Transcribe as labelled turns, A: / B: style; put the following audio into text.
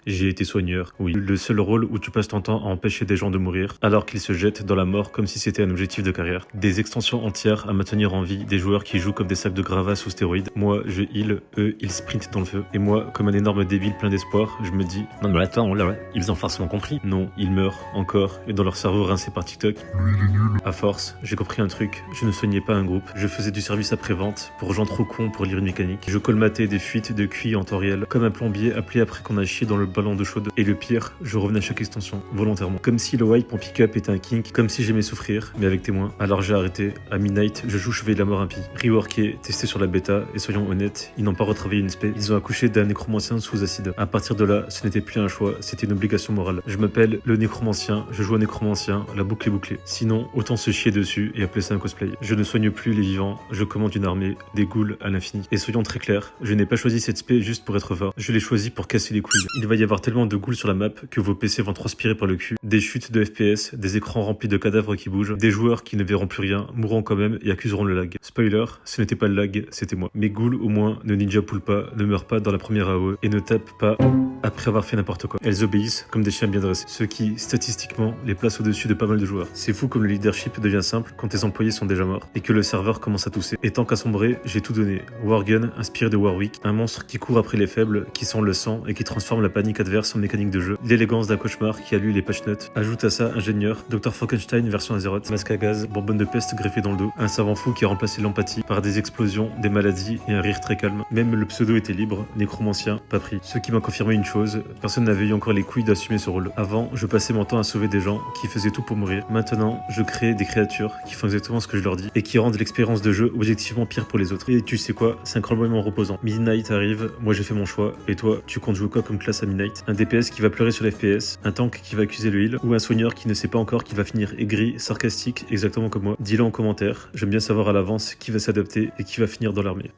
A: J'ai été soigneur, oui. Le seul rôle où tu passes ton temps à empêcher des gens de mourir, alors qu'ils se jettent dans la mort comme si c'était un objectif de carrière. Des extensions entières à maintenir en vie des joueurs qui jouent comme des sacs de gravats sous stéroïdes. Moi, je heal, eux, ils sprintent dans le feu. Et moi, comme un énorme débile plein d'espoir, je me dis, non mais attends, là, ils ont forcément compris. Non, ils meurent, encore, et dans leur cerveau rincé par TikTok. À force, j'ai compris un truc, je ne soignais pas un groupe, je faisais du service après-vente pour gens trop cons pour lire une mécanique. Je colmatais des fuites de QI en temps réel, comme un plombier appelé après qu'on a chié dans le ballon d'eau chaude. Et le pire, je revenais à chaque extension, volontairement. Comme si le wipe en pick-up était un kink, comme si j'aimais souffrir, mais avec témoin. Alors j'ai arrêté, à Midnight, je joue Chevalier de la Mort impie. Reworké, testé sur la bêta, et soyons honnêtes, ils n'ont pas retravaillé une spé, ils ont accouché d'un nécromancien sous acide. À partir de là, ce n'était plus un choix, c'était une obligation morale. Je m'appelle le nécromancien, je joue un nécromancien, la boucle est bouclée. Sinon, autant se chier dessus et appeler ça un cosplay. Je ne soigne plus les vivants, je commande une armée, des ghouls à l'infini. Et soyons très clairs, je n'ai pas choisi cette spé juste pour être fort, je l'ai choisi pour casser les couilles. Il va y avoir tellement de ghouls sur la map que vos PC vont transpirer par le cul, des chutes de FPS, des écrans remplis de cadavres qui bougent, des joueurs qui ne verront plus rien, mourront quand même et accuseront le lag. Spoiler, ce n'était pas le lag, c'était moi. Mes ghouls au moins ne ninja pool pas, ne meurent pas dans la première AOE et ne tapent pas après avoir fait n'importe quoi. Elles obéissent comme des chiens bien dressés, ce qui, statistiquement, les place au-dessus de pas mal de joueurs. C'est fou comme le leadership devient simple quand tes employés sont déjà morts et que le serveur commence à tousser. Et tant qu'à sombrer, j'ai tout donné. Wargun, inspiré de Warwick, un monstre qui court après les faibles, qui sent le sang et qui transforme la panique adverse en mécanique de jeu. L'élégance d'un cauchemar qui a lu les patch notes. Ajoute à ça ingénieur, Dr Frankenstein version Azeroth, masque à gaz, bonbonne de peste greffée dans le dos, un savant fou qui a remplacé l'empathie par des explosions, des maladies et un rire très calme. Même le pseudo était libre, nécromancien, pas pris. Ce qui m'a confirmé une chose, personne n'avait eu encore les couilles d'assumer ce rôle. Avant, je passais mon temps à sauver des gens qui faisaient tout pour mourir. Maintenant, je crée des créatures qui font exactement ce que je leur dis et qui rendent l'expérience de jeu objectivement pire pour les autres. Et tu sais quoi, c'est incroyablement reposant. Midnight arrive, moi j'ai fait mon choix, et toi, tu comptes jouer quoi comme classe à Midnight? Un DPS qui va pleurer sur l'FPS, un tank qui va accuser le heal, ou un soigneur qui ne sait pas encore qui va finir aigri, sarcastique, exactement comme moi? Dis-le en commentaire, j'aime bien savoir à l'avance qui va s'adapter et qui va finir dans l'armée.